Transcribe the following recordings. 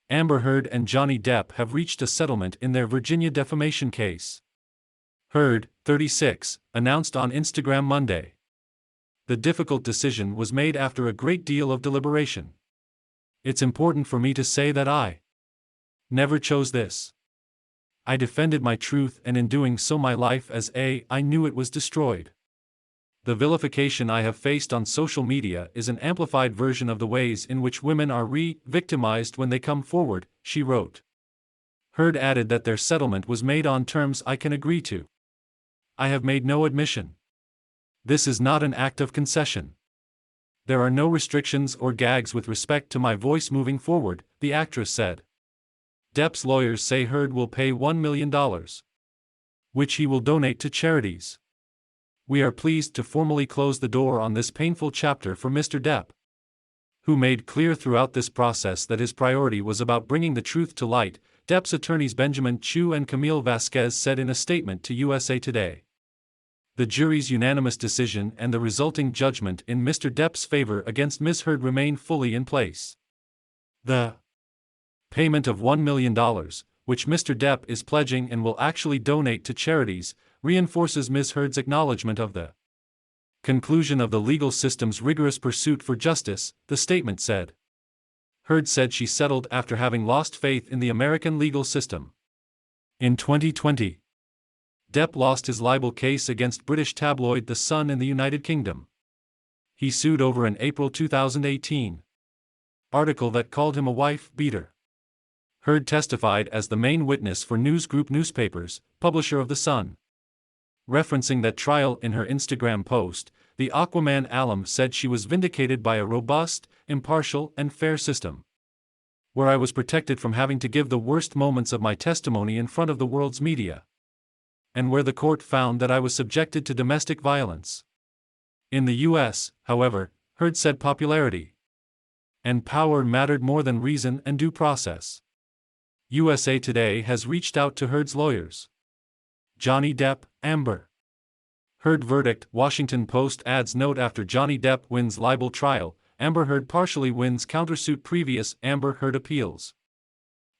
Amber Heard and Johnny Depp have reached a settlement in their Virginia defamation case. Heard, 36, announced on Instagram Monday. The difficult decision was made after a great deal of deliberation. It's important for me to say that I never chose this. I defended my truth, and in doing so my life I knew it was destroyed. The vilification I have faced on social media is an amplified version of the ways in which women are victimized when they come forward, she wrote. Heard added that their settlement was made on terms I can agree to. I have made no admission. This is not an act of concession. There are no restrictions or gags with respect to my voice moving forward, the actress said. Depp's lawyers say Heard will pay $1 million, which he will donate to charities. We are pleased to formally close the door on this painful chapter for Mr. Depp, who made clear throughout this process that his priority was about bringing the truth to light, Depp's attorneys Benjamin Chu and Camille Vasquez said in a statement to USA Today. The jury's unanimous decision and the resulting judgment in Mr. Depp's favor against Ms. Heard remain fully in place. The payment of $1 million, which Mr. Depp is pledging and will actually donate to charities, reinforces Ms. Heard's acknowledgement of the conclusion of the legal system's rigorous pursuit for justice, the statement said. Heard said she settled after having lost faith in the American legal system. In 2020, Depp lost his libel case against British tabloid The Sun in the United Kingdom. He sued over an April 2018 article that called him a wife beater. Heard testified as the main witness for News Group Newspapers, publisher of The Sun. Referencing that trial in her Instagram post, the Aquaman alum said she was vindicated by a robust, impartial, and fair system, where I was protected from having to give the worst moments of my testimony in front of the world's media, and where the court found that I was subjected to domestic violence. In the U.S., however, Heard said popularity and power mattered more than reason and due process. USA Today has reached out to Heard's lawyers. Johnny Depp, Amber Heard verdict. Washington Post adds note after Johnny Depp wins libel trial, Amber Heard partially wins countersuit. Previous Amber Heard appeals.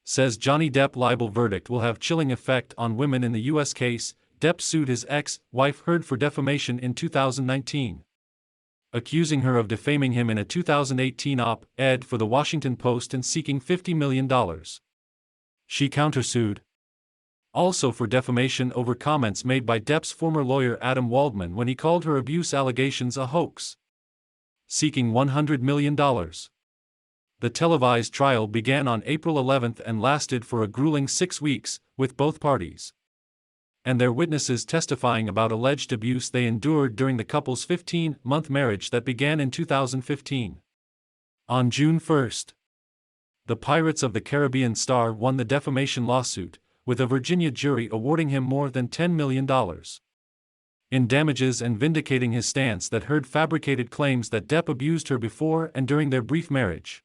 Says Johnny Depp libel verdict will have chilling effect on women in the U.S. case. Depp sued his ex-wife Heard for defamation in 2019, accusing her of defaming him in a 2018 op-ed for the Washington Post and seeking $50 million. She countersued also for defamation over comments made by Depp's former lawyer Adam Waldman when he called her abuse allegations a hoax, seeking $100 million. The televised trial began on April 11 and lasted for a grueling 6 weeks, with both parties and their witnesses testifying about alleged abuse they endured during the couple's 15-month marriage that began in 2015. On June 1, the Pirates of the Caribbean star won the defamation lawsuit, with a Virginia jury awarding him more than $10 million in damages and vindicating his stance that Heard fabricated claims that Depp abused her before and during their brief marriage.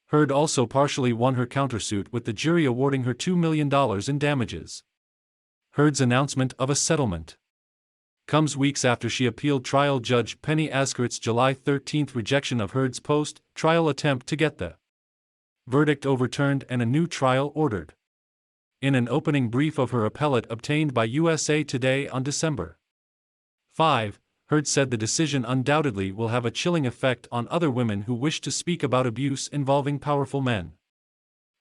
Heard also partially won her countersuit, with the jury awarding her $2 million in damages. Heard's announcement of a settlement comes weeks after she appealed trial judge Penny Askert's July 13 rejection of Heard's post-trial attempt to get the verdict overturned and a new trial ordered. In an opening brief of her appellate obtained by USA Today on December 5, Heard said the decision undoubtedly will have a chilling effect on other women who wish to speak about abuse involving powerful men.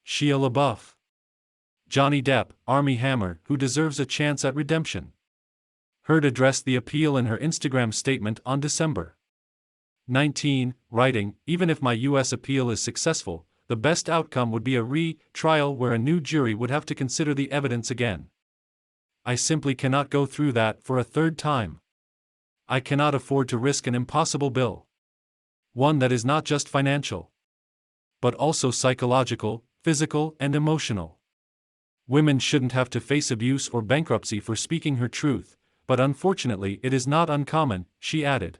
Shia LaBeouf. Johnny Depp, Armie Hammer, who deserves a chance at redemption. Heard addressed the appeal in her Instagram statement on December 19, writing, "Even if my U.S. appeal is successful, the best outcome would be a re-trial where a new jury would have to consider the evidence again. I simply cannot go through that for a third time. I cannot afford to risk an impossible bill. One that is not just financial, but also psychological, physical, and emotional. Women shouldn't have to face abuse or bankruptcy for speaking her truth, but unfortunately it is not uncommon," she added.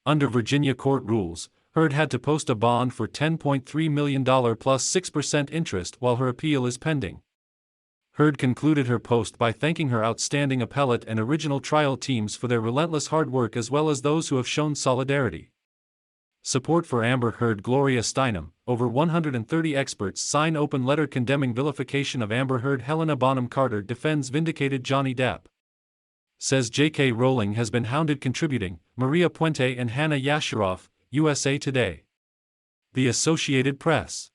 Under Virginia court rules, Heard had to post a bond for $10.3 million plus 6% interest while her appeal is pending. Heard concluded her post by thanking her outstanding appellate and original trial teams for their relentless hard work as well as those who have shown solidarity. Support for Amber Heard. Gloria Steinem. Over 130 experts sign open letter condemning vilification of Amber Heard. Helena Bonham Carter defends vindicated Johnny Depp. Says J.K. Rowling has been hounded. Contributing, Maria Puente and Hannah Yasharoff, USA Today. The Associated Press.